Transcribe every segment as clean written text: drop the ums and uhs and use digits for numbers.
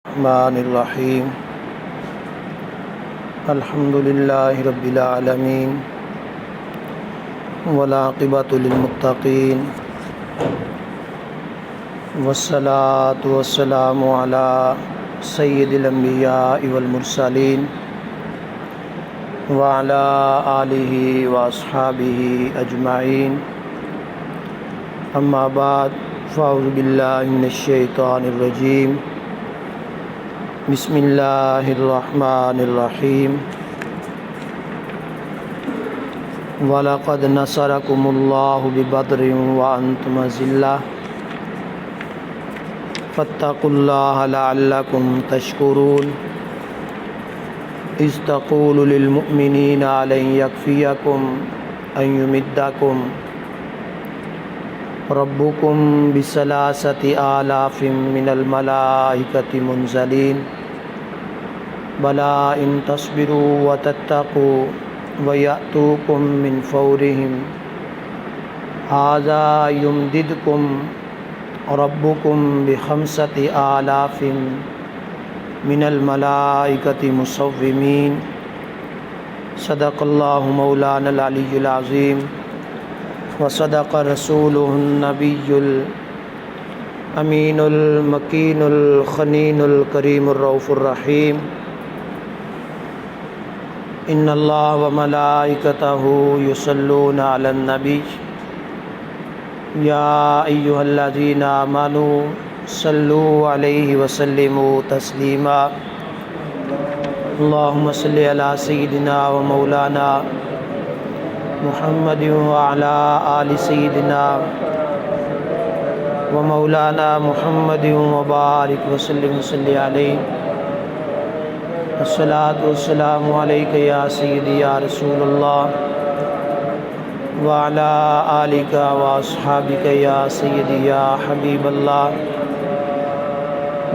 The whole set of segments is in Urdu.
الرحمن الرحیم الحمد للہ رب العالمین والعاقبۃ للمتقین والصلاۃ والسلام علی سید الانبیاء والمرسلین وعلی آلہ واصحابہ اجمعین اما بعد فاعوذ باللہ من الشیطان الرجیم بسم اللہ الرحمن الرحیم وَلَقَدْ نَصَرَكُمُ اللَّهُ بِبَدْرٍ وَأَنْتُمْ أَذِلَّةٌ فَاتَّقُوا اللَّهَ لَعَلَّكُمْ تَشْكُرُونَ إِذْ تَقُولُ لِلْمُؤْمِنِينَ أَلَنْ يَكْفِيَكُمْ أَنْ يُمِدَّكُمْ رَبُّكُمْ بِثَلَاثَةِ آلَافٍ مِّنَ الْمَلَائِكَةِ مُنزَلِينَ بَلَىٰ إِن تَصْبِرُوا وَتَتَّقُوا وَيَأْتُوكُم مِّن فَوْرِهِمْ هَٰذَا يُمْدِدْكُمْ رَبُّكُمْ بِخَمْسَةِ آلَافٍ مِّنَ الْمَلَائِكَةِ مُصَوِّمِينَ صدق اللہ مولانا العلی العظیم وصدق رسولہ النبی الامین المکین الخنین الکریم الرؤوف الرحیم ان اللہ وملائکتہ یصلون علی النبی یا ایہا الذین آمنوا صلوا علیہ وسلموا تسلیما اللہم صلی علی سیدنا و مولانا محمد وعلی آل سیدنا و مولانا محمد وبارک وسلم صلی علیہ الصلاۃ والسلام علیک یا سیدی یا رسول اللہ وعلی آلک واصحابک یا سیدی یا حبیب اللہ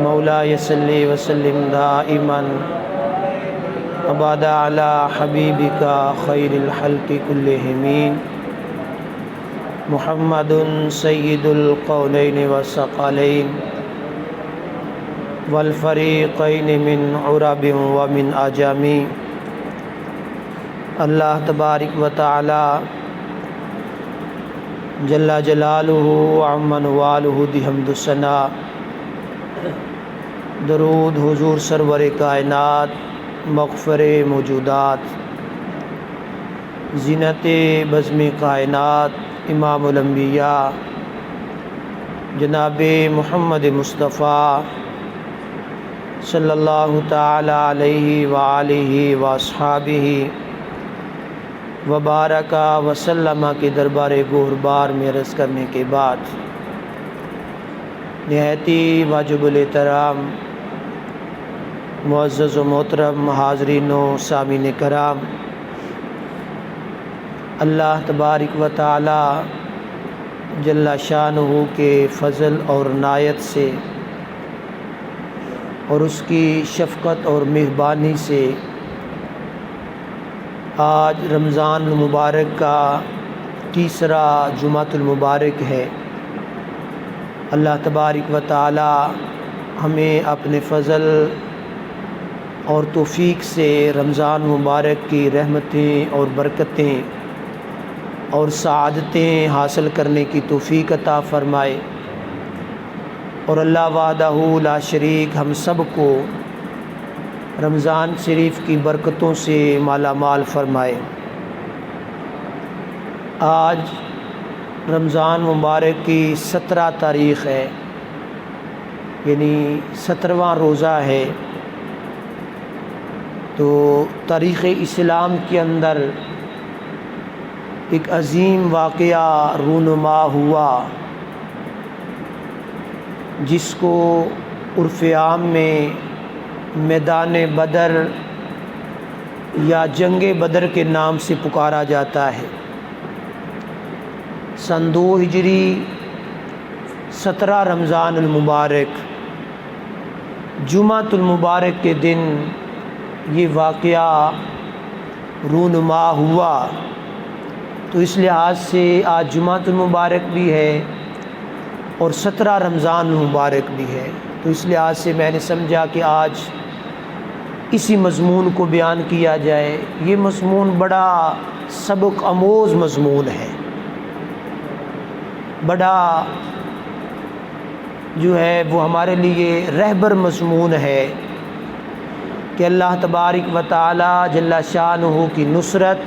مولاي صلی وسلم دائما ابدا علی حبیبک خیر الخلق کلہم محمد سید القولین والثقلین والفریقین من عرب ومن عجم اللہ تبارک و تعالی جل جلالہ عمن والہ دی حمد و ثنا درود حضور سرور کائنات مغفر موجودات زینت بزم کائنات امام الانبیاء جناب محمد مصطفیٰ صلی اللہ تعالی علیہ وآلہ واصحابہ وبارک وسلم کے دربار گہربار میں عرض کرنے کے بعد نہایتی واجب الاحترام معزز و محترم حاضرین و سامعین کرام، اللہ تبارک و تعالی جل شانہ کے فضل اور عنایت سے اور اس کی شفقت اور مہربانی سے آج رمضان المبارک کا تیسرا جمعۃ المبارک ہے۔ اللہ تبارک و تعالی ہمیں اپنے فضل اور توفیق سے رمضان مبارک کی رحمتیں اور برکتیں اور سعادتیں حاصل کرنے کی توفیق عطا فرمائے، اور اللہ وحدہ لا شریک ہم سب کو رمضان شریف کی برکتوں سے مالا مال فرمائے۔ آج رمضان مبارک کی 17 تاریخ ہے، یعنی 17واں روزہ ہے۔ تو تاریخ اسلام کے اندر ایک عظیم واقعہ رونما ہوا جس کو عرف عام میں میدان بدر یا جنگ بدر کے نام سے پکارا جاتا ہے۔ سن 2 ہجری 17 رمضان المبارک جمعۃ المبارک کے دن یہ واقعہ رونما ہوا، تو اس لحاظ سے آج جمعۃ المبارک بھی ہے اور 17 رمضان المبارک بھی ہے۔ تو اس لحاظ سے میں نے سمجھا کہ آج اسی مضمون کو بیان کیا جائے۔ یہ مضمون بڑا سبق آموز مضمون ہے، بڑا جو ہے وہ ہمارے لیے رہبر مضمون ہے کہ اللہ تبارک و تعالی جل شانہ کی نصرت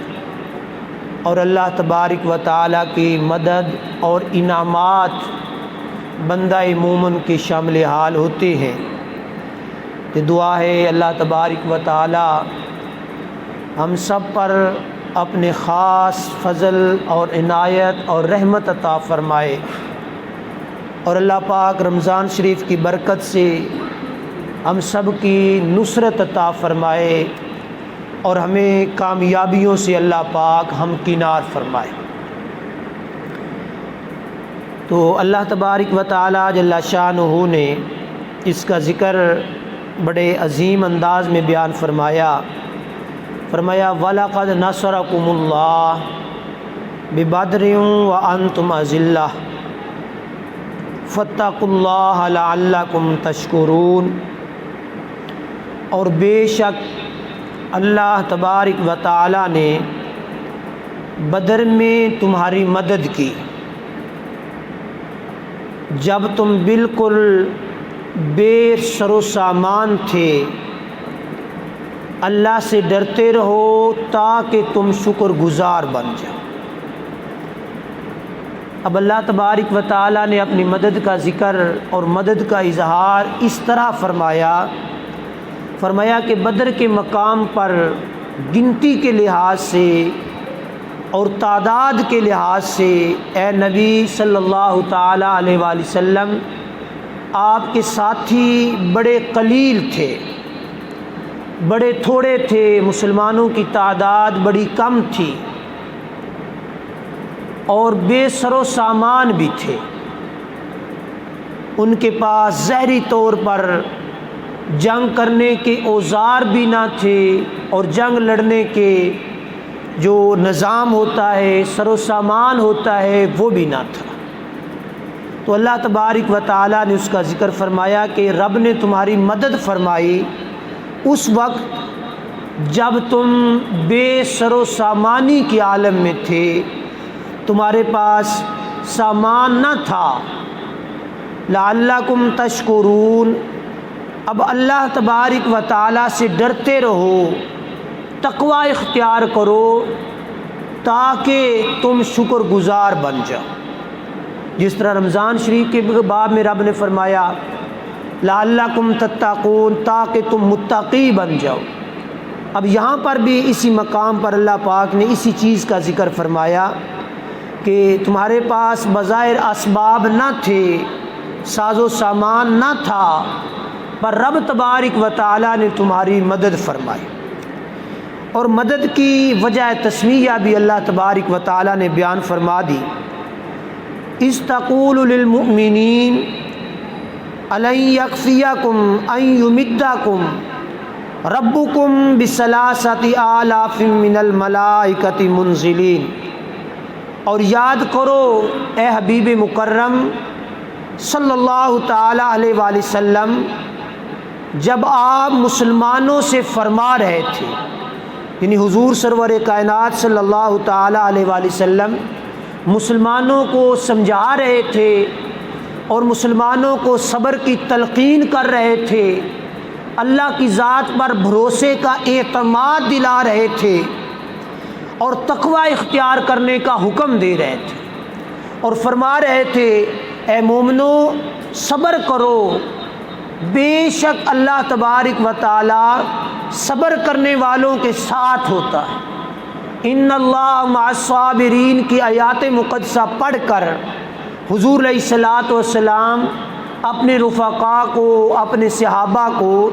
اور اللہ تبارک و تعالی کی مدد اور انعامات بندہ مومن کے شامل حال ہوتے ہیں۔ کہ دعا ہے اللہ تبارک و تعالی ہم سب پر اپنے خاص فضل اور عنایت اور رحمت عطا فرمائے، اور اللہ پاک رمضان شریف کی برکت سے ہم سب کی نصرت عطا فرمائے اور ہمیں کامیابیوں سے اللہ پاک ہمکنار فرمائے۔ تو اللہ تبارک و تعالی جل شانہ نے اس کا ذکر بڑے عظیم انداز میں بیان فرمایا۔ وَلَقَدْ نَصَرَكُمُ اللَّهُ بِبَدْرٍ وَأَنْتُمْ أَذِلَّةٌ فَاتَّقُوا اللَّهَ لَعَلَّكُمْ تَشْكُرُونَ۔ اور بے شک اللہ تبارک و تعالی نے بدر میں تمہاری مدد کی جب تم بالکل بے سر و سامان تھے۔ اللہ سے ڈرتے رہو تاکہ تم شکر گزار بن جاؤ۔ اب اللہ تبارک و تعالی نے اپنی مدد کا ذکر اور مدد کا اظہار اس طرح فرمایا کہ بدر کے مقام پر گنتی کے لحاظ سے اور تعداد کے لحاظ سے اے نبی صلی اللہ تعالی علیہ وآلہ وسلم آپ کے ساتھی بڑے قلیل تھے، بڑے تھوڑے تھے، مسلمانوں کی تعداد بڑی کم تھی اور بے سر و سامان بھی تھے۔ ان کے پاس ظاہری طور پر جنگ کرنے کے اوزار بھی نہ تھے اور جنگ لڑنے کے جو نظام ہوتا ہے، سر و سامان ہوتا ہے، وہ بھی نہ تھا۔ تو اللہ تبارک و تعالیٰ نے اس کا ذکر فرمایا کہ رب نے تمہاری مدد فرمائی اس وقت جب تم بے سر و سامانی کے عالم میں تھے، تمہارے پاس سامان نہ تھا۔ لعلکم تشکرون، اب اللہ تبارک و تعالیٰ سے ڈرتے رہو، تقوی اختیار کرو تاکہ تم شکر گزار بن جاؤ۔ جس طرح رمضان شریف کے باب میں رب نے فرمایا لعلکم تتقون، تاکہ تم متقی بن جاؤ۔ اب یہاں پر بھی اسی مقام پر اللہ پاک نے اسی چیز کا ذکر فرمایا کہ تمہارے پاس بظاہر اسباب نہ تھے، ساز و سامان نہ تھا، پر رب تبارک و تعالیٰ نے تمہاری مدد فرمائی۔ اور مدد کی وجہ تسمیہ بھی اللہ تبارک و تعالیٰ نے بیان فرما دی۔ اذ تقول للمؤمنین الن یکفیکم ان یمدکم ربکم بثلاثۃ آلاف من الملائکۃ منزلین۔ اور یاد کرو اے حبیب مکرم صلی اللہ تعالی علیہ وآلہ وسلم، جب آپ مسلمانوں سے فرما رہے تھے، یعنی حضور سرور کائنات صلی اللہ تعالی علیہ وآلہ وسلم مسلمانوں کو سمجھا رہے تھے اور مسلمانوں کو صبر کی تلقین کر رہے تھے، اللہ کی ذات پر بھروسے کا اعتماد دلا رہے تھے اور تقوی اختیار کرنے کا حکم دے رہے تھے، اور فرما رہے تھے اے مومنو صبر کرو، بے شک اللہ تبارک و تعالی صبر کرنے والوں کے ساتھ ہوتا ہے۔ ان اللہ مع الصابرین کی آیات مقدسہ پڑھ کر حضور علیہ الصلاۃ والسلام اپنے رفقاء کو، اپنے صحابہ کو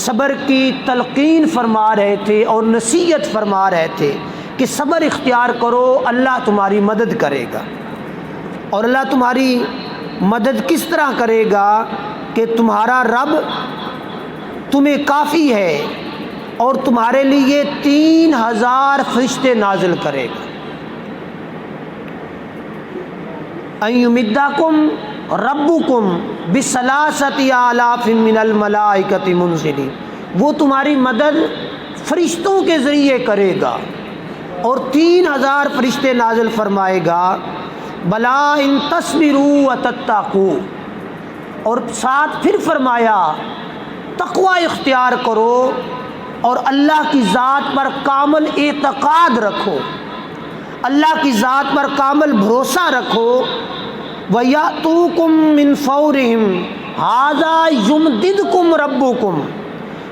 صبر کی تلقین فرما رہے تھے اور نصیحت فرما رہے تھے کہ صبر اختیار کرو، اللہ تمہاری مدد کرے گا۔ اور اللہ تمہاری مدد کس طرح کرے گا کہ تمہارا رب تمہیں کافی ہے اور تمہارے لیے 3000 فرشتے نازل کرے گا۔ ان یمدکم ربکم بثلاثۃ آلاف من الملائکۃ منزلین، وہ تمہاری مدد فرشتوں کے ذریعے کرے گا اور 3000 فرشتے نازل فرمائے گا۔ بلا ان تصبروا وتتقوا، اور ساتھ پھر فرمایا تقوی اختیار کرو اور اللہ کی ذات پر کامل اعتقاد رکھو، اللہ کی ذات پر کامل بھروسہ رکھو۔ وَيَأْتُوكُم مِّن فَوْرِهِمْ هَٰذَا يُمْدِدْكُمْ رَبُّكُمْ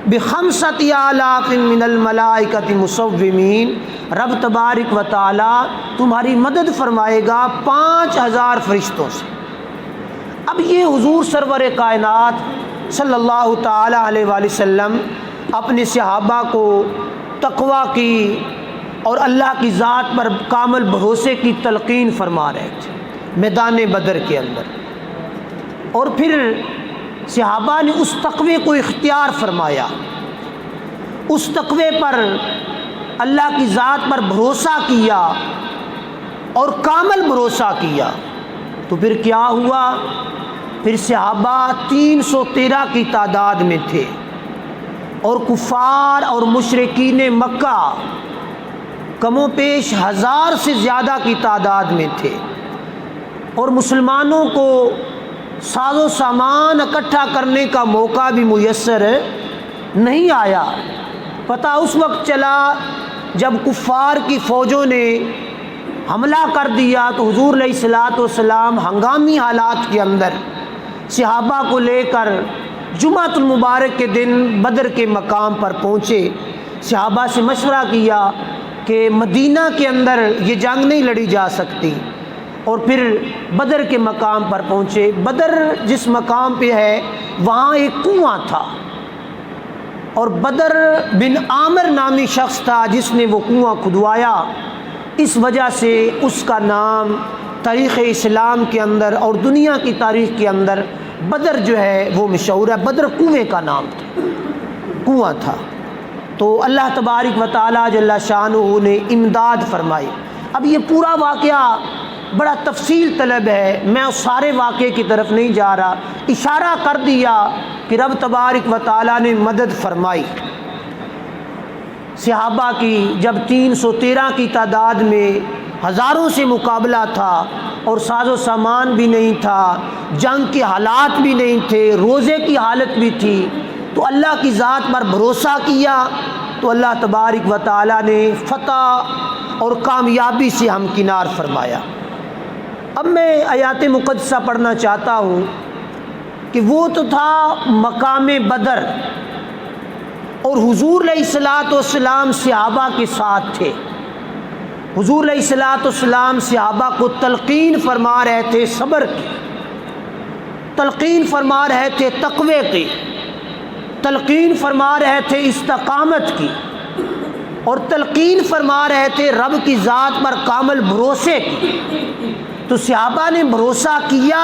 بِخَمْسَةِ آلَافٍ مِّنَ الْمَلَائِكَةِ مُصَوِّمِينَ، رب تبارک و تعالیٰ تمہاری مدد فرمائے گا 5000 فرشتوں سے۔ اب یہ حضور سرور کائنات صلی اللہ تعالی علیہ وآلہ وسلم اپنے صحابہ کو تقوی کی اور اللہ کی ذات پر کامل بھروسے کی تلقین فرما رہے تھے میدان بدر کے اندر، اور پھر صحابہ نے اس تقوی کو اختیار فرمایا، اس تقوی پر اللہ کی ذات پر بھروسہ کیا اور کامل بھروسہ کیا۔ تو پھر کیا ہوا؟ پھر صحابہ 313 کی تعداد میں تھے، اور کفار اور مشرکین مکہ کم و بیش 1000 سے زیادہ کی تعداد میں تھے، اور مسلمانوں کو ساز و سامان اکٹھا کرنے کا موقع بھی میسر نہیں آیا۔ پتہ اس وقت چلا جب کفار کی فوجوں نے حملہ کر دیا تو حضور علیہ الصلوۃ والسلام ہنگامی حالات کے اندر صحابہ کو لے کر جمعۃ المبارک کے دن بدر کے مقام پر پہنچے۔ صحابہ سے مشورہ کیا کہ مدینہ کے اندر یہ جنگ نہیں لڑی جا سکتی، اور پھر بدر کے مقام پر پہنچے۔ بدر جس مقام پہ ہے وہاں ایک کنواں تھا، اور بدر بن عامر نامی شخص تھا جس نے وہ کنواں کھدوایا، اس وجہ سے اس کا نام تاریخ اسلام کے اندر اور دنیا کی تاریخ کے اندر بدر جو ہے وہ مشہور ہے۔ بدر کنویں کا نام تھا، کنواں تھا۔ تو اللہ تبارک و تعالیٰ جل شانہ نے امداد فرمائی۔ اب یہ پورا واقعہ بڑا تفصیل طلب ہے، میں اس سارے واقعے کی طرف نہیں جا رہا، اشارہ کر دیا کہ رب تبارک و تعالیٰ نے مدد فرمائی صحابہ کی۔ جب 313 کی تعداد میں ہزاروں سے مقابلہ تھا، اور ساز و سامان بھی نہیں تھا، جنگ کے حالات بھی نہیں تھے، روزے کی حالت بھی تھی، تو اللہ کی ذات پر بھروسہ کیا تو اللہ تبارک و تعالیٰ نے فتح اور کامیابی سے ہمکنار فرمایا۔ اب میں آیات مقدسہ پڑھنا چاہتا ہوں کہ وہ تو تھا مقام بدر، اور حضور علیہ الصلوۃ والسلام صحابہ کے ساتھ تھے۔ حضور علیہ الصلوۃ والسلام صحابہ کو تلقین فرما رہے تھے صبر کی، تلقین فرما رہے تھے تقوی کی، تلقین فرما رہے تھے استقامت کی، اور تلقین فرما رہے تھے رب کی ذات پر کامل بھروسے کی۔ تو صحابہ نے بھروسہ کیا،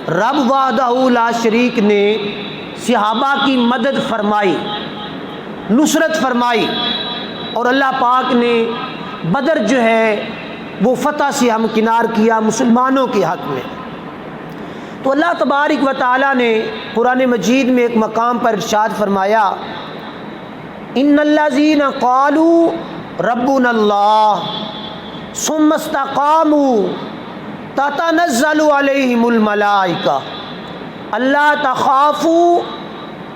رب وحدہ لا شریک نے صحابہ کی مدد فرمائی، نصرت فرمائی، اور اللہ پاک نے بدر جو ہے وہ فتح سے ہمکنار کیا مسلمانوں کے حق میں۔ تو اللہ تبارک و تعالیٰ نے قرآن مجید میں ایک مقام پر ارشاد فرمایا، ان الذین قالوا ربنا اللہ ثم استقاموا تتنزل علیہم الملائکہ الا تخافوا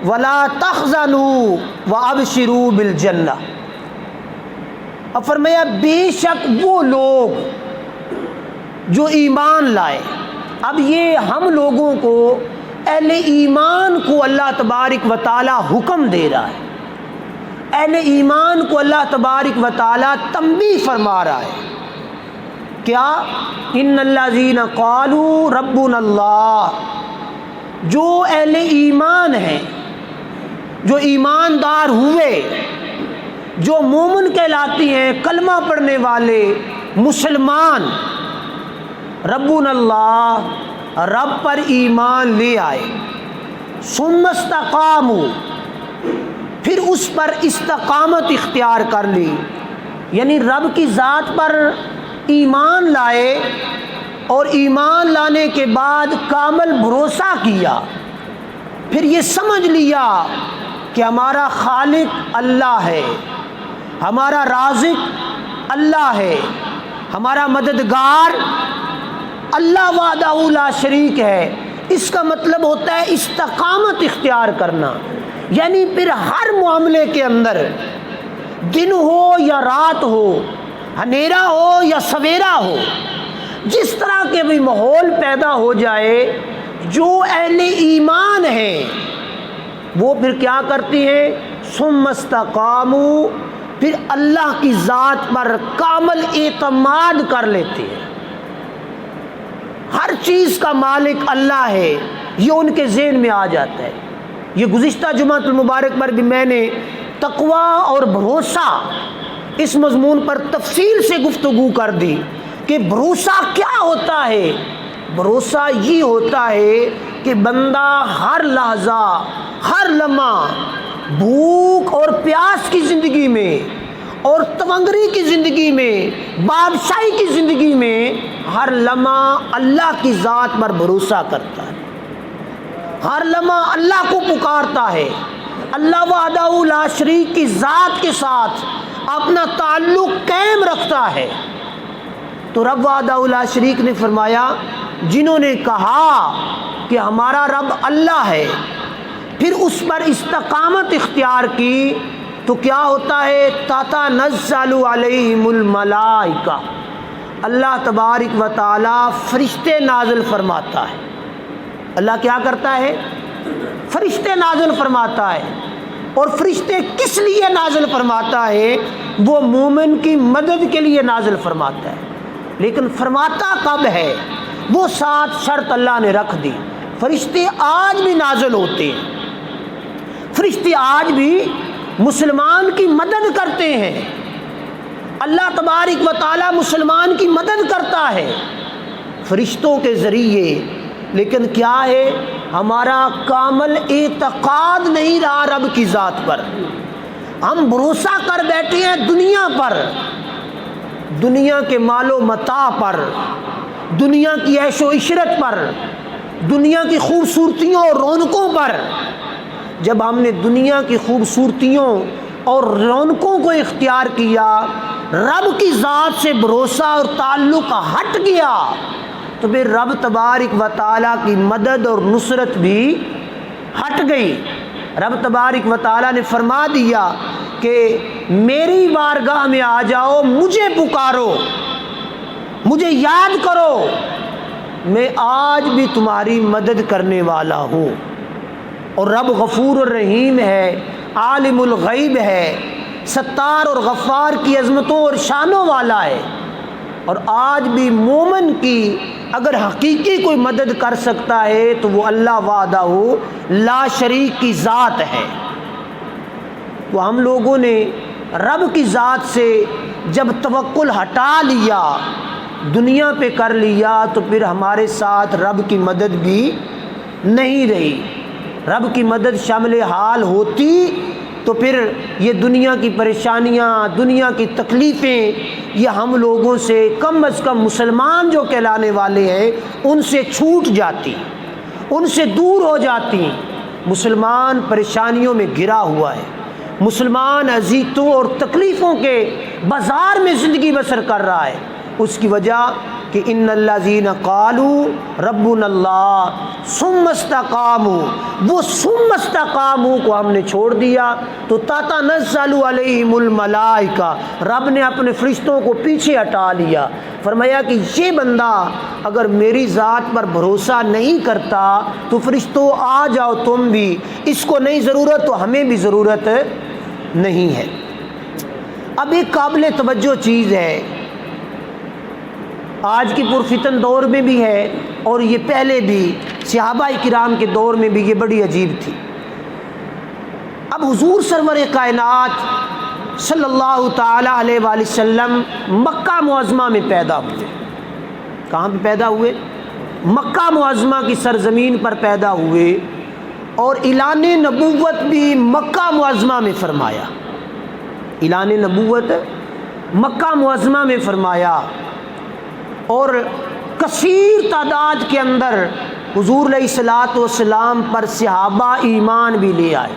ولا تحزنوا وابشروا بالجنہ۔ اب فرمایا بے شک وہ لوگ جو ایمان لائے۔ اب یہ ہم لوگوں کو، اہل ایمان کو اللہ تبارک و تعالی حکم دے رہا ہے، اہل ایمان کو اللہ تبارک و تعالی تنبیہ فرما رہا ہے۔ کیا؟ ان الذین قالوا ربنا اللہ، جو اہل ایمان ہیں، جو ایماندار ہوئے، جو مومن کہلاتی ہیں، کلمہ پڑھنے والے مسلمان، ربنا اللہ، رب پر ایمان لے آئے، ثم استقاموا، پھر اس پر استقامت اختیار کر لی، یعنی رب کی ذات پر ایمان لائے اور ایمان لانے کے بعد کامل بھروسہ کیا، پھر یہ سمجھ لیا کہ ہمارا خالق اللہ ہے، ہمارا رازق اللہ ہے، ہمارا مددگار اللہ وحدہ لا شریک ہے، اس کا مطلب ہوتا ہے استقامت اختیار کرنا۔ یعنی پھر ہر معاملے کے اندر، دن ہو یا رات ہو، اندھیرا ہو یا سویرا ہو، جس طرح کے بھی ماحول پیدا ہو جائے، جو اہل ایمان ہیں وہ پھر کیا کرتی ہیں؟ ثم استقاموا، پھر اللہ کی ذات پر کامل اعتماد کر لیتے ہیں۔ ہر چیز کا مالک اللہ ہے، یہ ان کے ذہن میں آ جاتا ہے۔ یہ گزشتہ جمعہ المبارک پر بھی میں نے تقویٰ اور بھروسہ اس مضمون پر تفصیل سے گفتگو کر دی کہ بھروسہ کیا ہوتا ہے۔ بھروسہ یہ ہوتا ہے کہ بندہ ہر لحظہ، ہر لمحہ بھوک اور پیاس کی زندگی میں اور تونگری کی زندگی میں، بادشاہی کی زندگی میں، ہر لمحہ اللہ کی ذات پر بھروسہ کرتا ہے، ہر لمحہ اللہ کو پکارتا ہے، اللہ وحدہ لا شریک کی ذات کے ساتھ اپنا تعلق قائم رکھتا ہے۔ تو رب وحدہ لا شریک نے فرمایا، جنہوں نے کہا کہ ہمارا رب اللہ ہے، پھر اس پر استقامت اختیار کی، تو کیا ہوتا ہے؟ تتنزل علیہم الملائکہ، اللہ تبارک و تعالی فرشتے نازل فرماتا ہے۔ اللہ کیا کرتا ہے؟ فرشتے نازل فرماتا ہے۔ اور فرشتے کس لیے نازل فرماتا ہے؟ وہ مومن کی مدد کے لیے نازل فرماتا ہے۔ لیکن فرماتا کب ہے؟ وہ 7 شرط اللہ نے رکھ دی۔ فرشتے آج بھی نازل ہوتے ہیں، فرشتے آج بھی مسلمان کی مدد کرتے ہیں۔ اللہ تبارک و تعالی مسلمان کی مدد کرتا ہے فرشتوں کے ذریعے۔ لیکن کیا ہے؟ ہمارا کامل اعتقاد نہیں رہا رب کی ذات پر۔ ہم بھروسہ کر بیٹھے ہیں دنیا پر، دنیا کے مال و متاع پر، دنیا کی عیش و عشرت پر، دنیا کی خوبصورتیوں اور رونقوں پر۔ جب ہم نے دنیا کی خوبصورتیوں اور رونقوں کو اختیار کیا، رب کی ذات سے بھروسہ اور تعلق ہٹ گیا، تو پھر رب تبارک و تعالیٰ کی مدد اور نصرت بھی ہٹ گئی۔ رب تبارک و تعالیٰ نے فرما دیا کہ میری بارگاہ میں آ جاؤ، مجھے پکارو، مجھے یاد کرو، میں آج بھی تمہاری مدد کرنے والا ہوں۔ اور رب غفور الرحیم ہے، عالم الغیب ہے، ستار اور غفار کی عظمتوں اور شانوں والا ہے۔ اور آج بھی مومن کی اگر حقیقی کوئی مدد کر سکتا ہے تو وہ اللہ وحدہ لا شریک کی ذات ہے۔ تو ہم لوگوں نے رب کی ذات سے جب توکل ہٹا لیا، دنیا پہ کر لیا، تو پھر ہمارے ساتھ رب کی مدد بھی نہیں رہی۔ رب کی مدد شامل حال ہوتی تو پھر یہ دنیا کی پریشانیاں، دنیا کی تکلیفیں، یہ ہم لوگوں سے کم از کم مسلمان جو کہلانے والے ہیں ان سے چھوٹ جاتی، ان سے دور ہو جاتی۔ مسلمان پریشانیوں میں گھرا ہوا ہے، مسلمان اذیتوں اور تکلیفوں کے بازار میں زندگی بسر کر رہا ہے۔ اس کی وجہ کہ ان الذین قالوا ربنا اللہ ثم استقاموا، وہ ثم استقاموا کو ہم نے چھوڑ دیا تو تتنزل علیہم الملائکہ، رب نے اپنے فرشتوں کو پیچھے ہٹا لیا۔ فرمایا کہ یہ بندہ اگر میری ذات پر بھروسہ نہیں کرتا تو فرشتوں آ جاؤ تم بھی، اس کو نہیں ضرورت تو ہمیں بھی ضرورت نہیں ہے۔ اب ایک قابل توجہ چیز ہے، آج کی پرفتن دور میں بھی ہے اور یہ پہلے بھی صحابہ کرام کے دور میں بھی یہ بڑی عجیب تھی۔ اب حضور سرور کائنات صلی اللہ تعالی علیہ وآلہ وسلم مکہ معظمہ میں پیدا ہوئے۔ کہاں پہ پیدا ہوئے؟ مکہ معظمہ کی سرزمین پر پیدا ہوئے، اور اعلان نبوت بھی مکہ معظمہ میں فرمایا۔ اعلان نبوت مکہ معظمہ میں فرمایا، اور کثیر تعداد کے اندر حضور علیہ الصلوۃ والسلام پر صحابہ ایمان بھی لے آئے.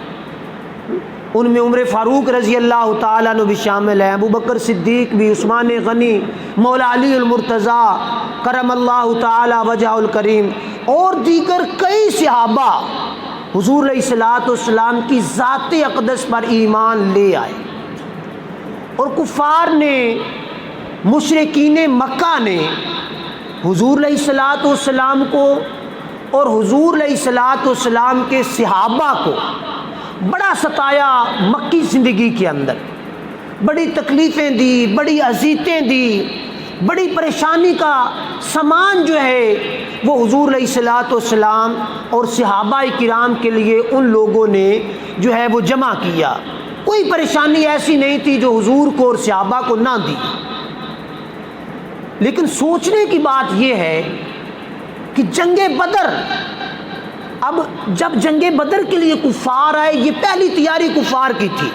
ان میں عمر فاروق رضی اللہ تعالیٰ عنہ بھی شامل ہیں، ابو بکر صدیق بھی، عثمان غنی، مولا علی المرتضیٰ کرم اللہ تعالیٰ وجہہ الکریم، اور دیگر کئی صحابہ حضور علیہ الصلوۃ والسلام کی ذات اقدس پر ایمان لے آئے. اور کفار نے، مشرکین مکہ نے حضور علیہ الصلوۃ والسلام کو اور حضور علیہ الصلوۃ والسلام کے صحابہ کو بڑا ستایا. مکی زندگی کے اندر بڑی تکلیفیں دی، بڑی اذیتیں دی، بڑی پریشانی کا سامان جو ہے وہ حضور علیہ الصلوۃ والسلام اور صحابہ کرام کے لیے ان لوگوں نے جو ہے وہ جمع کیا. کوئی پریشانی ایسی نہیں تھی جو حضور کو اور صحابہ کو نہ دی. لیکن سوچنے کی بات یہ ہے کہ جنگ بدر، اب جب جنگ بدر کے لیے کفار آئے، یہ پہلی تیاری کفار کی تھی،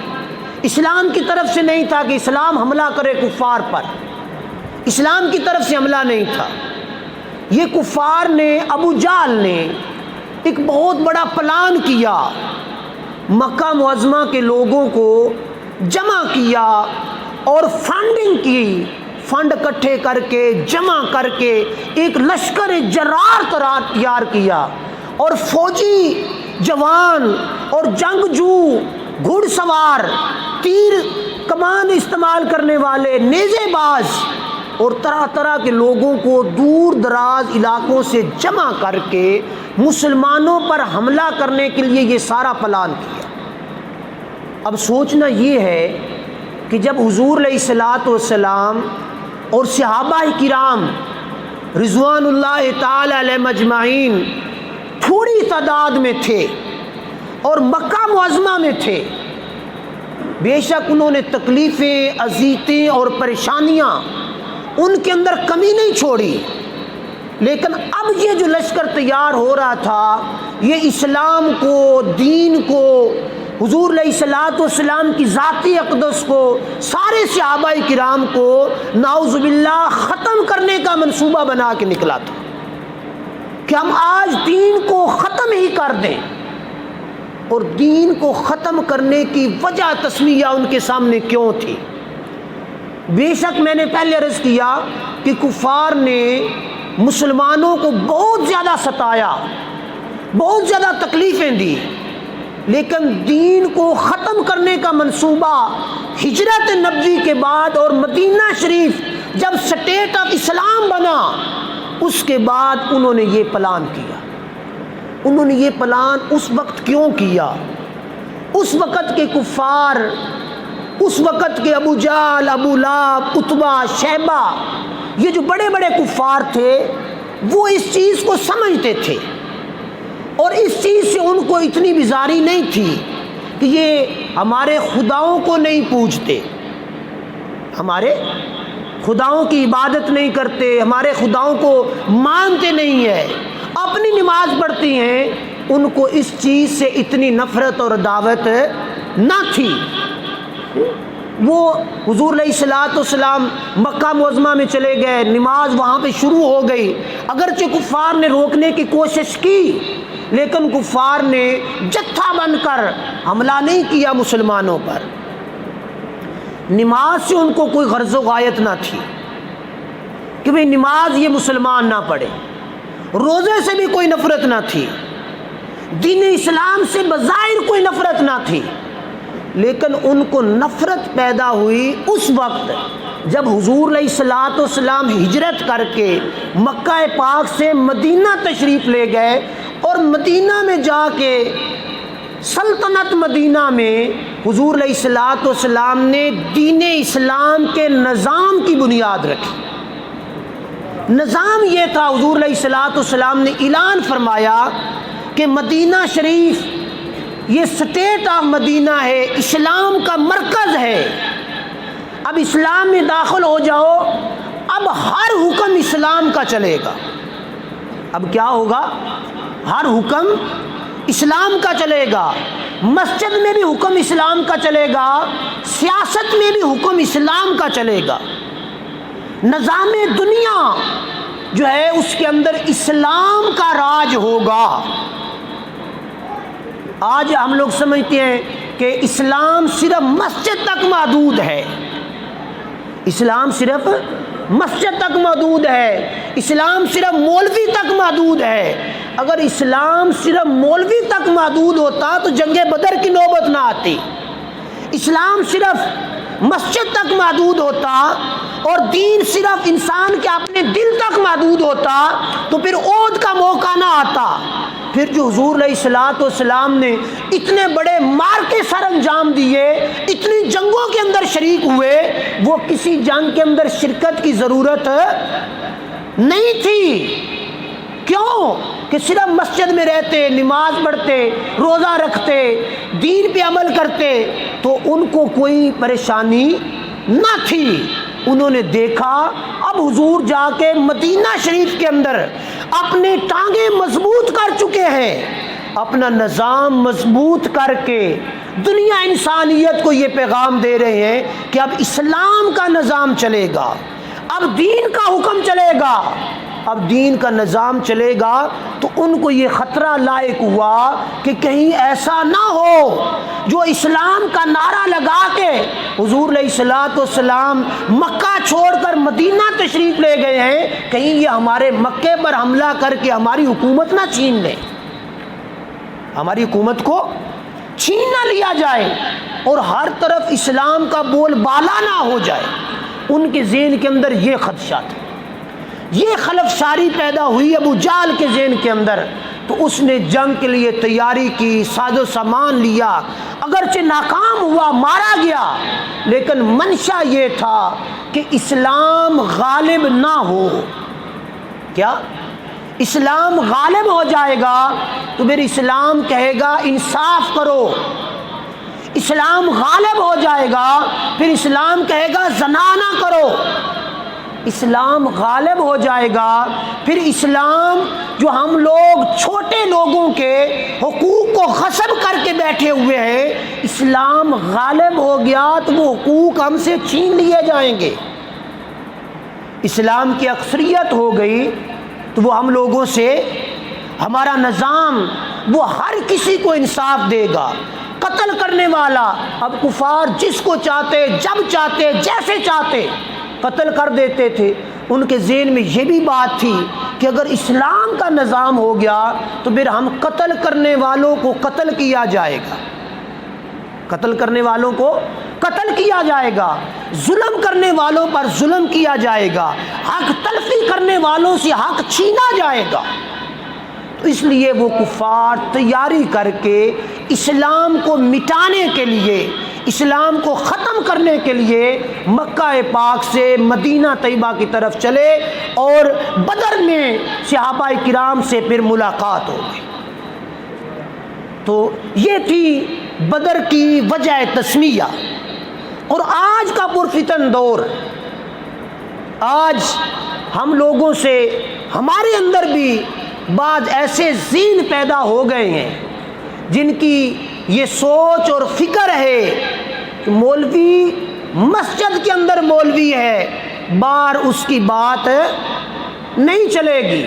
اسلام کی طرف سے نہیں تھا کہ اسلام حملہ کرے کفار پر، اسلام کی طرف سے حملہ نہیں تھا. یہ کفار نے، ابو جہل نے ایک بہت بڑا پلان کیا، مکہ معظمہ کے لوگوں کو جمع کیا اور فنڈنگ کی، فنڈ اکٹھے کر کے جمع کر کے ایک لشکر جرار تیار کیا، اور فوجی جوان اور جنگجو، گھڑ سوار، تیر کمان استعمال کرنے والے، نیزے باز اور طرح طرح کے لوگوں کو دور دراز علاقوں سے جمع کر کے مسلمانوں پر حملہ کرنے کے لیے یہ سارا پلان کیا. اب سوچنا یہ ہے کہ جب حضور علیہ الصلوۃ والسلام اور صحابہ کرام رضوان اللہ تعالی علیہم اجمعین تھوڑی تعداد میں تھے اور مکہ معظمہ میں تھے، بے شک انہوں نے تکلیفیں، اذیتیں اور پریشانیاں ان کے اندر کمی نہیں چھوڑی. لیکن اب یہ جو لشکر تیار ہو رہا تھا، یہ اسلام کو، دین کو، حضور علیہ الصلوۃ والسلام کی ذاتی اقدس کو، سارے صحابہ کرام کو نعوذ باللہ ختم کرنے کا منصوبہ بنا کے نکلا تھا کہ ہم آج دین کو ختم ہی کر دیں. اور دین کو ختم کرنے کی وجہ تسمیہ ان کے سامنے کیوں تھی؟ بے شک میں نے پہلے عرض کیا کہ کفار نے مسلمانوں کو بہت زیادہ ستایا، بہت زیادہ تکلیفیں دی، لیکن دین کو ختم کرنے کا منصوبہ ہجرت نبوی کے بعد اور مدینہ شریف جب سٹیٹ آف اسلام بنا، اس کے بعد انہوں نے یہ پلان کیا. انہوں نے یہ پلان اس وقت کیوں کیا؟ اس وقت کے کفار، اس وقت کے ابو جہل، ابو لہب، عتبہ، شیبہ، یہ جو بڑے بڑے کفار تھے، وہ اس چیز کو سمجھتے تھے اور اس چیز سے ان کو اتنی بیزاری نہیں تھی کہ یہ ہمارے خداؤں کو نہیں پوجتے، ہمارے خداؤں کی عبادت نہیں کرتے، ہمارے خداؤں کو مانتے نہیں ہیں، اپنی نماز پڑھتی ہیں. ان کو اس چیز سے اتنی نفرت اور عداوت نہ تھی. وہ حضور علیہ الصلوۃ والسلام مکہ معظمہ میں چلے گئے، نماز وہاں پہ شروع ہو گئی، اگرچہ کفار نے روکنے کی کوشش کی، لیکن کفار نے جتھا بن کر حملہ نہیں کیا مسلمانوں پر. نماز سے ان کو کوئی غرض و غایت نہ تھی کہ بھئی نماز یہ مسلمان نہ پڑھے، روزے سے بھی کوئی نفرت نہ تھی، دین اسلام سے بظاہر کوئی نفرت نہ تھی. لیکن ان کو نفرت پیدا ہوئی اس وقت جب حضور علیہ الصلوۃ والسلام ہجرت کر کے مکہ پاک سے مدینہ تشریف لے گئے، اور مدینہ میں جا کے سلطنت مدینہ میں حضور علیہ الصلوۃ والسلام نے دین اسلام کے نظام کی بنیاد رکھی. نظام یہ تھا، حضور علیہ الصلوۃ والسلام نے اعلان فرمایا کہ مدینہ شریف یہ سٹیٹ آف مدینہ ہے، اسلام کا مرکز ہے. اب اسلام میں داخل ہو جاؤ، اب ہر حکم اسلام کا چلے گا. اب کیا ہوگا؟ ہر حکم اسلام کا چلے گا. مسجد میں بھی حکم اسلام کا چلے گا، سیاست میں بھی حکم اسلام کا چلے گا. نظام دنیا جو ہے اس کے اندر اسلام کا راج ہوگا۔ آج ہم لوگ سمجھتے ہیں کہ اسلام صرف مسجد تک محدود ہے، اسلام صرف مسجد تک محدود ہے، اسلام صرف مولوی تک محدود ہے۔ اگر اسلام صرف مولوی تک محدود ہوتا تو جنگ بدر کی نوبت نہ آتی۔ اسلام صرف مسجد تک محدود ہوتا اور دین صرف انسان کے اپنے دل تک محدود ہوتا تو پھر عہد کا موقع نہ آتا۔ پھر جو حضور علیہ الصلوۃ والسلام نے اتنے بڑے مارکے سر انجام دیے، اتنی جنگوں کے اندر شریک ہوئے، وہ کسی جنگ کے اندر شرکت کی ضرورت نہیں تھی۔ کیوں؟ کہ صرف مسجد میں رہتے، نماز پڑھتے، روزہ رکھتے، دین پہ عمل کرتے تو ان کو کوئی پریشانی نہ تھی۔ انہوں نے دیکھا اب حضور جا کے مدینہ شریف کے اندر اپنے ٹانگیں مضبوط کر چکے ہیں، اپنا نظام مضبوط کر کے دنیا انسانیت کو یہ پیغام دے رہے ہیں کہ اب اسلام کا نظام چلے گا، اب دین کا حکم چلے گا، اب دین کا نظام چلے گا۔ تو ان کو یہ خطرہ لاحق ہوا کہ کہیں ایسا نہ ہو جو اسلام کا نعرہ لگا کے حضور علیہ الصلوۃ والسلام مکہ چھوڑ کر مدینہ تشریف لے گئے ہیں، کہیں یہ ہمارے مکے پر حملہ کر کے ہماری حکومت نہ چھین لیں، ہماری حکومت کو چھین نہ لیا جائے اور ہر طرف اسلام کا بول بالا نہ ہو جائے۔ ان کے ذہن کے اندر یہ خدشہ تھا، یہ خلفشاری پیدا ہوئی ابو جہل کے ذہن کے اندر۔ تو اس نے جنگ کے لیے تیاری کی، ساز و سامان لیا، اگرچہ ناکام ہوا، مارا گیا، لیکن منشا یہ تھا کہ اسلام غالب نہ ہو۔ کیا؟ اسلام غالب ہو جائے گا تو پھر اسلام کہے گا انصاف کرو، اسلام غالب ہو جائے گا پھر اسلام کہے گا زنا نہ کرو، اسلام غالب ہو جائے گا پھر اسلام جو ہم لوگ چھوٹے لوگوں کے حقوق کو غصب کر کے بیٹھے ہوئے ہیں، اسلام غالب ہو گیا تو وہ حقوق ہم سے چھین لیے جائیں گے۔ اسلام کی اکثریت ہو گئی تو وہ ہم لوگوں سے، ہمارا نظام وہ ہر کسی کو انصاف دے گا۔ قتل کرنے والا اب کفار جس کو چاہتے، جب چاہتے، جیسے چاہتے قتل کر دیتے تھے۔ ان کے ذہن میں یہ بھی بات تھی کہ اگر اسلام کا نظام ہو گیا تو پھر ہم قتل کرنے والوں کو قتل کیا جائے گا، قتل کرنے والوں کو قتل کیا جائے گا، ظلم کرنے والوں پر ظلم کیا جائے گا، حق تلفی کرنے والوں سے حق چھینا جائے گا۔ تو اس لیے وہ کفار تیاری کر کے اسلام کو مٹانے کے لیے، اسلام کو ختم کرنے کے لیے مکہ پاک سے مدینہ طیبہ کی طرف چلے اور بدر میں صحابہ کرام سے پھر ملاقات ہو گئی۔ تو یہ تھی بدر کی وجہ تسمیہ۔ اور آج کا پرفتن دور، آج ہم لوگوں سے، ہمارے اندر بھی بعض ایسے ذہن پیدا ہو گئے ہیں جن کی یہ سوچ اور فکر ہے کہ مولوی مسجد کے اندر مولوی ہے، باہر اس کی بات نہیں چلے گی۔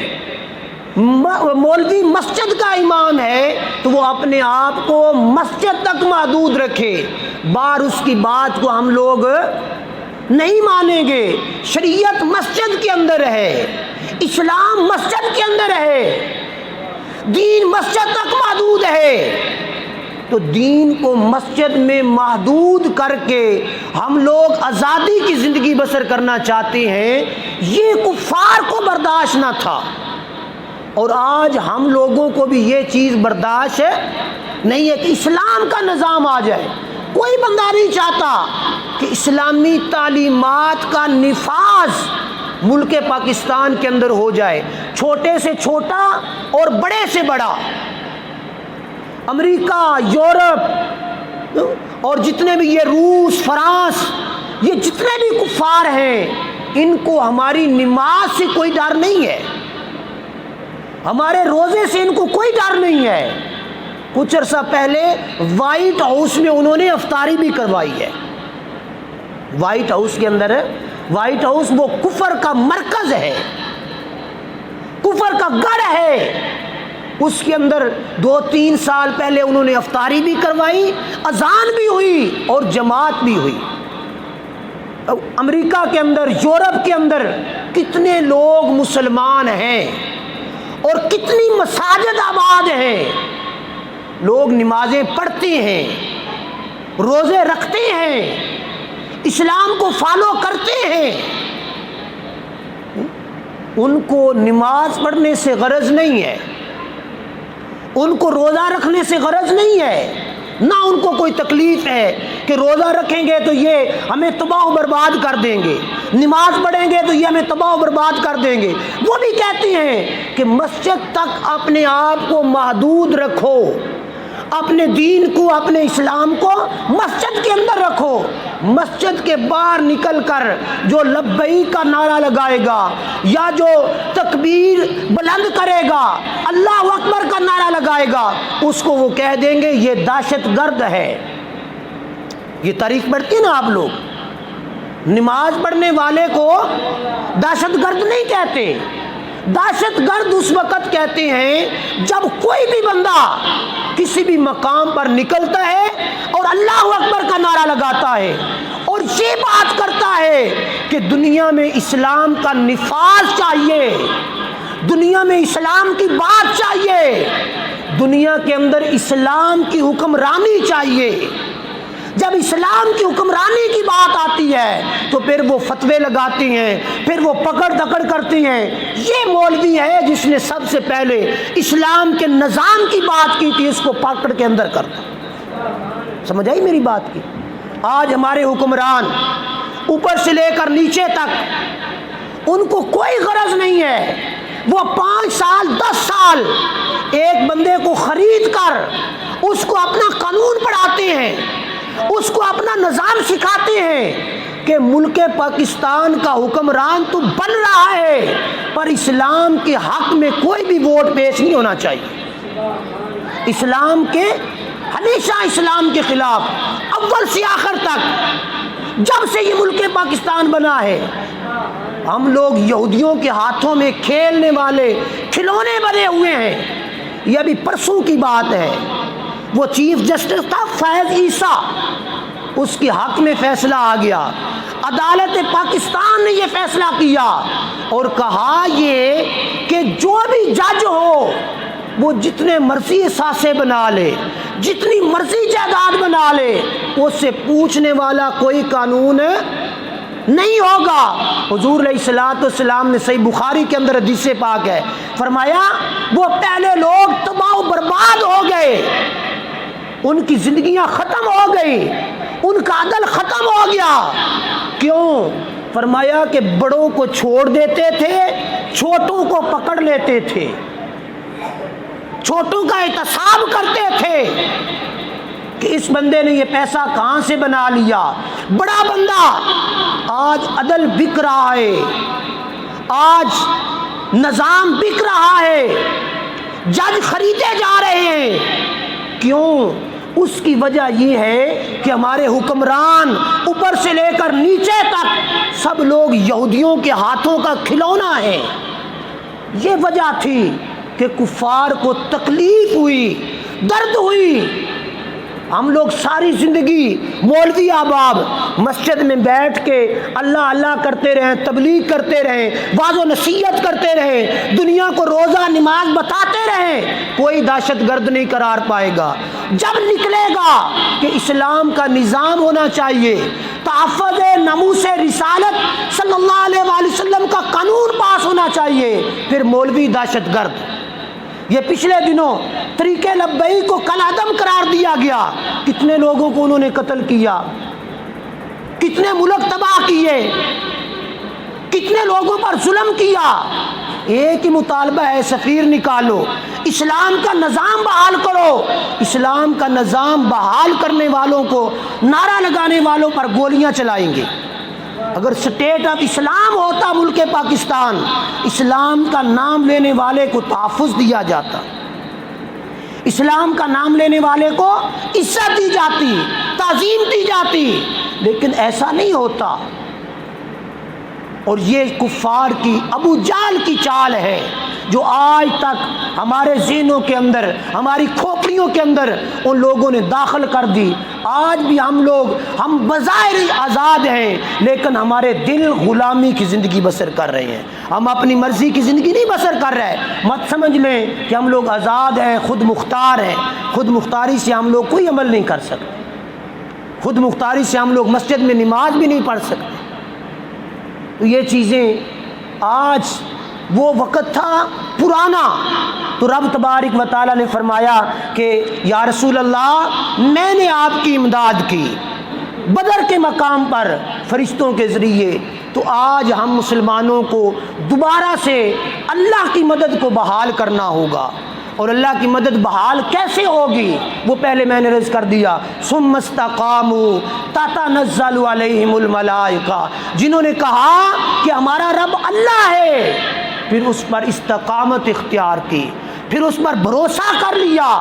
مولوی مسجد کا امام ہے تو وہ اپنے آپ کو مسجد تک محدود رکھے، باہر اس کی بات کو ہم لوگ نہیں مانیں گے۔ شریعت مسجد کے اندر ہے، اسلام مسجد کے اندر ہے، دین مسجد تک محدود ہے۔ تو دین کو مسجد میں محدود کر کے ہم لوگ آزادی کی زندگی بسر کرنا چاہتے ہیں، یہ کفار کو برداشت نہ تھا، اور آج ہم لوگوں کو بھی یہ چیز برداشت نہیں ہے کہ اسلام کا نظام آ جائے۔ کوئی بندہ نہیں چاہتا کہ اسلامی تعلیمات کا نفاذ ملک پاکستان کے اندر ہو جائے، چھوٹے سے چھوٹا اور بڑے سے بڑا۔ امریکہ، یورپ اور جتنے بھی یہ روس، فرانس، یہ جتنے بھی کفار ہیں، ان کو ہماری نماز سے کوئی ڈر نہیں ہے، ہمارے روزے سے ان کو کوئی ڈر نہیں ہے۔ کچھ عرصہ پہلے وائٹ ہاؤس میں انہوں نے افطاری بھی کروائی ہے۔ وائٹ ہاؤس کے اندر، وائٹ ہاؤس وہ کفر کا مرکز ہے، کفر کا گڑھ ہے، اس کے اندر 2-3 سال پہلے انہوں نے افطاری بھی کروائی، اذان بھی ہوئی اور جماعت بھی ہوئی۔ امریکہ کے اندر، یورپ کے اندر کتنے لوگ مسلمان ہیں اور کتنی مساجد آباد ہیں، لوگ نمازیں پڑھتے ہیں، روزے رکھتے ہیں، اسلام کو فالو کرتے ہیں۔ ان کو نماز پڑھنے سے غرض نہیں ہے، ان کو روزہ رکھنے سے غرض نہیں ہے، نہ ان کو کوئی تکلیف ہے کہ روزہ رکھیں گے تو یہ ہمیں تباہ و برباد کر دیں گے، نماز پڑھیں گے تو یہ ہمیں تباہ و برباد کر دیں گے۔ وہ بھی کہتے ہیں کہ مسجد تک اپنے آپ کو محدود رکھو، اپنے دین کو، اپنے اسلام کو مسجد کے اندر رکھو، مسجد کے باہر نکل کر جو لبیک کا نعرہ لگائے گا یا جو تکبیر بلند کرے گا، اللہ اکبر کا نعرہ لگائے گا، اس کو وہ کہہ دیں گے یہ دہشت گرد ہے۔ یہ تاریخ پڑھتی ہے نا آپ لوگ، نماز پڑھنے والے کو دہشت گرد نہیں کہتے، دہشت گرد اس وقت کہتے ہیں جب کوئی بھی بندہ کسی بھی مقام پر نکلتا ہے اور اللہ اکبر کا نعرہ لگاتا ہے اور یہ بات کرتا ہے کہ دنیا میں اسلام کا نفاذ چاہیے، دنیا میں اسلام کی بات چاہیے، دنیا کے اندر اسلام کی حکمرانی چاہیے۔ جب اسلام کی حکمرانی کی بات آتی ہے تو پھر وہ فتوے لگاتی ہیں، پھر وہ پکڑ دکڑ کرتی ہیں۔ یہ مولوی ہے جس نے سب سے پہلے اسلام کے نظام کی بات کی تھی، اس کو پکڑ کے اندر کرتا۔ سمجھ آئی میری بات کی؟ آج ہمارے حکمران اوپر سے لے کر نیچے تک ان کو کوئی غرض نہیں ہے، وہ 5 سال 10 سال ایک بندے کو خرید کر اس کو اپنا قانون پڑھاتے ہیں، اس کو اپنا نظام سکھاتے ہیں کہ ملک پاکستان کا حکمران تو بن رہا ہے پر اسلام کے حق میں کوئی بھی ووٹ پیش نہیں ہونا چاہیے، اسلام کے ہمیشہ اسلام کے خلاف اول سے آخر تک جب سے یہ ملک پاکستان بنا ہے۔ ہم لوگ یہودیوں کے ہاتھوں میں کھیلنے والے کھلونے بنے ہوئے ہیں۔ یہ ابھی پرسوں کی بات ہے، وہ چیف جسٹس تھا فیض عیسیٰ، اس کے حق میں فیصلہ آ گیا، عدالت پاکستان نے یہ فیصلہ کیا اور کہا یہ کہ جو بھی جج ہو وہ جتنے مرضی اثاثے بنا لے، جتنی مرضی جائیداد بنا لے، اس سے پوچھنے والا کوئی قانون نہیں ہوگا۔ حضور علیہ الصلوۃ والسلام نے صحیح بخاری کے اندر حدیث پاک ہے، فرمایا وہ پہلے لوگ تباہ و برباد ہو گئے، ان کی زندگیاں ختم ہو گئی، ان کا عدل ختم ہو گیا۔ کیوں؟ فرمایا کہ بڑوں کو چھوڑ دیتے تھے، چھوٹوں کو پکڑ لیتے تھے، چھوٹوں کا احتساب کرتے تھے کہ اس بندے نے یہ پیسہ کہاں سے بنا لیا، بڑا بندہ۔ آج عدل بک رہا ہے، آج نظام بک رہا ہے، جج خریدے جا رہے ہیں۔ کیوں؟ اس کی وجہ یہ ہے کہ ہمارے حکمران اوپر سے لے کر نیچے تک سب لوگ یہودیوں کے ہاتھوں کا کھلونا ہے۔ یہ وجہ تھی کہ کفار کو تکلیف ہوئی، درد ہوئی۔ ہم لوگ ساری زندگی مولوی احباب مسجد میں بیٹھ کے اللہ اللہ کرتے رہیں، تبلیغ کرتے رہیں، واعظ و نصیحت کرتے رہیں، دنیا کو روزہ نماز بتاتے رہیں، کوئی دہشت گرد نہیں قرار پائے گا۔ جب نکلے گا کہ اسلام کا نظام ہونا چاہیے، تحفظ ناموس رسالت صلی اللہ علیہ وآلہ وسلم کا قانون پاس ہونا چاہیے، پھر مولوی دہشت گرد۔ یہ پچھلے دنوں طریقے لبیک کو کل عدم قرار دیا گیا، کتنے لوگوں کو انہوں نے قتل کیا، کتنے ملک تباہ کیے، کتنے لوگوں پر ظلم کیا۔ ایک ہی مطالبہ ہے، سفیر نکالو، اسلام کا نظام بحال کرو۔ اسلام کا نظام بحال کرنے والوں کو، نعرہ لگانے والوں پر گولیاں چلائیں گے۔ اگر اسٹیٹ آف اسلام ہوتا ملک پاکستان، اسلام کا نام لینے والے کو تحفظ دیا جاتا، اسلام کا نام لینے والے کو عزت دی جاتی، تعظیم دی جاتی، لیکن ایسا نہیں ہوتا۔ اور یہ کفار کی ابو جہل کی چال ہے، جو آج تک ہمارے ذہنوں کے اندر، ہماری کھوپڑیوں کے اندر ان لوگوں نے داخل کر دی۔ آج بھی ہم بظاہر آزاد ہیں، لیکن ہمارے دل غلامی کی زندگی بسر کر رہے ہیں، ہم اپنی مرضی کی زندگی نہیں بسر کر رہے۔ مت سمجھ لیں کہ ہم لوگ آزاد ہیں، خود مختار ہیں۔ خود مختاری سے ہم لوگ کوئی عمل نہیں کر سکتے، خود مختاری سے ہم لوگ مسجد میں نماز بھی نہیں پڑھ سکتے۔ تو یہ چیزیں، آج وہ وقت تھا پرانا، تو رب تبارک و تعالیٰ نے فرمایا کہ یا رسول اللہ میں نے آپ کی امداد کی بدر کے مقام پر فرشتوں کے ذریعے، تو آج ہم مسلمانوں کو دوبارہ سے اللہ کی مدد کو بحال کرنا ہوگا۔ اور اللہ کی مدد بحال کیسے ہوگی؟ وہ پہلے میں نے عرض کر دیا، ثم استقاموا تتنزل علیہم الملائکہ، جنہوں نے کہا کہ ہمارا رب اللہ ہے، پھر اس پر استقامت اختیار کی، پھر اس پر بھروسہ کر لیا،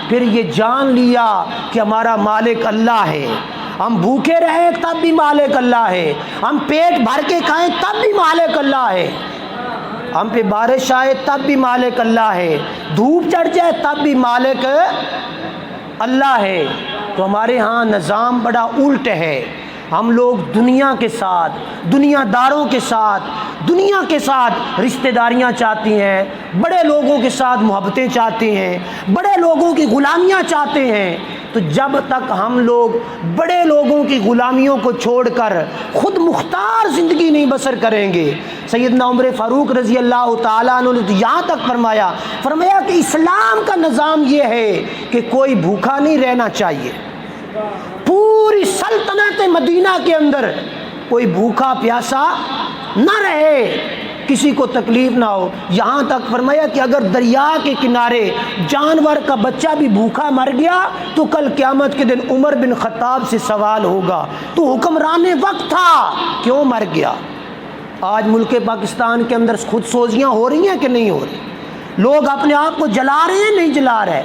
پھر یہ جان لیا کہ ہمارا مالک اللہ ہے۔ ہم بھوکے رہیں تب بھی مالک اللہ ہے، ہم پیٹ بھر کے کھائیں تب بھی مالک اللہ ہے، ہم پہ بارش آئے تب بھی مالک اللہ ہے، دھوپ چڑھ جائے تب بھی مالک اللہ ہے۔ تو ہمارے ہاں نظام بڑا الٹ ہے۔ ہم لوگ دنیا کے ساتھ، دنیا داروں کے ساتھ، دنیا کے ساتھ رشتہ داریاں چاہتی ہیں، بڑے لوگوں کے ساتھ محبتیں چاہتے ہیں، بڑے لوگوں کی غلامیاں چاہتے ہیں۔ تو جب تک ہم لوگ بڑے لوگوں کی غلامیوں کو چھوڑ کر خود مختار زندگی نہیں بسر کریں گے، سیدنا عمر فاروق رضی اللہ تعالیٰ عنہ نے تو یہاں تک فرمایا کہ اسلام کا نظام یہ ہے کہ کوئی بھوکا نہیں رہنا چاہیے، پوری سلطنت مدینہ کے اندر کوئی بھوکا پیاسا نہ رہے، کسی کو تکلیف نہ ہو۔ یہاں تک فرمایا کہ اگر دریا کے کنارے جانور کا بچہ بھی بھوکا مر گیا تو کل قیامت کے دن عمر بن خطاب سے سوال ہوگا، تو حکمران وقت تھا کیوں مر گیا؟ آج ملک پاکستان کے اندر خود سوزیاں ہو رہی ہیں کہ نہیں ہو رہی؟ لوگ اپنے آپ کو جلا رہے ہیں، نہیں جلا رہے؟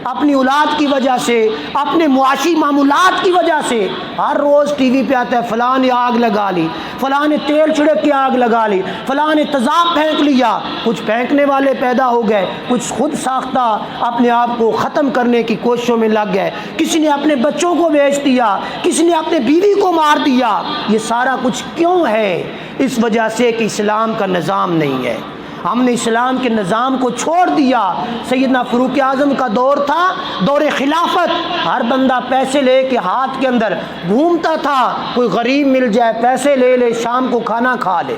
اپنی اولاد کی وجہ سے، اپنے معاشی معمولات کی وجہ سے ہر روز ٹی وی پہ آتا ہے فلاں نے آگ لگا لی، فلاں نے تیل چھڑک کے آگ لگا لی، فلاں نے تیزاب پھینک لیا۔ کچھ پھینکنے والے پیدا ہو گئے، کچھ خود ساختہ اپنے آپ کو ختم کرنے کی کوششوں میں لگ گئے، کسی نے اپنے بچوں کو بیچ دیا، کسی نے اپنے بیوی کو مار دیا۔ یہ سارا کچھ کیوں ہے؟ اس وجہ سے کہ اسلام کا نظام نہیں ہے۔ ہم نے اسلام کے نظام کو چھوڑ دیا۔ سیدنا فاروق اعظم کا دور تھا، دور خلافت، ہر بندہ پیسے لے کے ہاتھ کے اندر گھومتا تھا، کوئی غریب مل جائے پیسے لے لے، شام کو کھانا کھا لے۔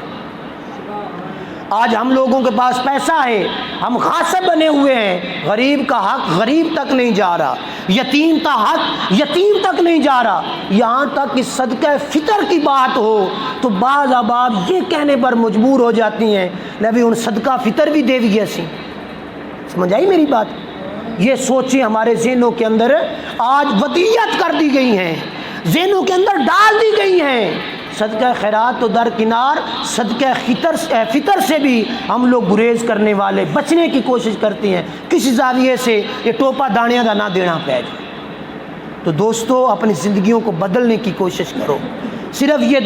آج ہم لوگوں کے پاس پیسہ ہے، ہم غاصب بنے ہوئے ہیں، غریب کا حق غریب تک نہیں جا رہا، یتیم کا حق یتیم تک نہیں جا رہا۔ یہاں تک کہ صدقہ فطر کی بات ہو تو بعض احباب یہ کہنے پر مجبور ہو جاتی ہیں نبی ان صدقہ فطر بھی دے دیے سی۔ سمجھ آئی میری بات؟ یہ سوچیں ہمارے ذہنوں کے اندر آج ودیعت کر دی گئی ہیں، ذہنوں کے اندر ڈال دی گئی ہیں۔ صدقہ خیرات تو درکنار، صدقہ فطر سے بھی ہم لوگ گریز کرنے والے، بچنے کی کوشش کرتے ہیں، کسی زاویے سے یہ ٹوپا دانیاں دا نہ دینا پہ جائے۔ تو دوستو اپنی زندگیوں کو بدلنے کی کوشش کرو۔ صرف یہ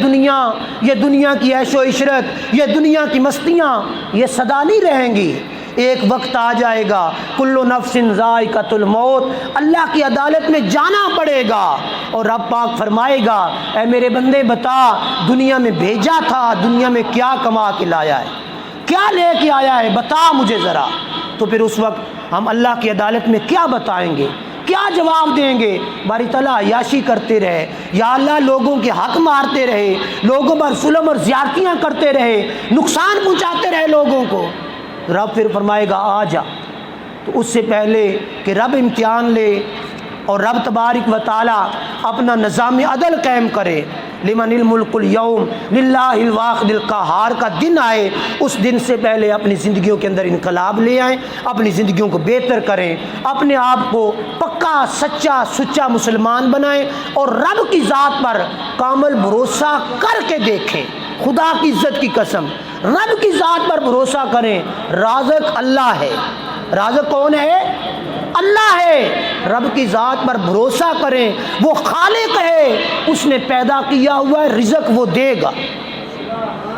دنیا کی عیش و عشرت، یہ دنیا کی مستیاں یہ سدا نہیں رہیں گی۔ ایک وقت آ جائے گا کل نفس ذائقۃ الموت، اللہ کی عدالت میں جانا پڑے گا، اور رب پاک فرمائے گا اے میرے بندے بتا دنیا میں بھیجا تھا، دنیا میں کیا کما کے لایا ہے، کیا لے کے آیا ہے، بتا مجھے ذرا۔ تو پھر اس وقت ہم اللہ کی عدالت میں کیا بتائیں گے، کیا جواب دیں گے؟ باری تعالیٰ عیاشی کرتے رہے، یا اللہ لوگوں کے حق مارتے رہے، لوگوں پر ظلم اور زیادتیاں کرتے رہے، نقصان پہنچاتے رہے لوگوں کو۔ رب پھر فرمائے گا آ جا۔ تو اس سے پہلے کہ رب امتحان لے اور رب تبارک و تعالیٰ اپنا نظام عدل قائم کرے، لمن الملک اليوم للہ الواحد القہار کا دن آئے، اس دن سے پہلے اپنی زندگیوں کے اندر انقلاب لے آئیں، اپنی زندگیوں کو بہتر کریں، اپنے آپ کو پکا سچا مسلمان بنائیں، اور رب کی ذات پر کامل بھروسہ کر کے دیکھیں۔ خدا کی عزت کی قسم، رب کی ذات پر بھروسہ کریں۔ رازق اللہ ہے۔ رازق کون ہے؟ اللہ ہے۔ رب کی ذات پر بھروسہ کریں، وہ خالق ہے، اس نے پیدا کیا ہوا ہے، رزق وہ دے گا۔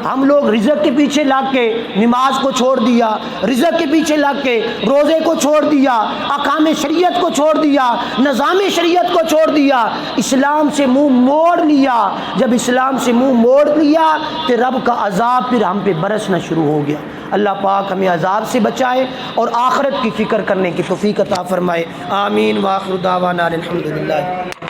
ہم لوگ رزق کے پیچھے لگ کے نماز کو چھوڑ دیا، رزق کے پیچھے لگ کے روزے کو چھوڑ دیا، احکام شریعت کو چھوڑ دیا، نظام شریعت کو چھوڑ دیا، اسلام سے منہ موڑ لیا۔ جب اسلام سے منہ موڑ لیا تو رب کا عذاب پھر ہم پہ برسنا شروع ہو گیا۔ اللہ پاک ہمیں عذاب سے بچائے اور آخرت کی فکر کرنے کی توفیق عطا فرمائے۔ آمین۔ وآخر دعوانا الحمدللہ۔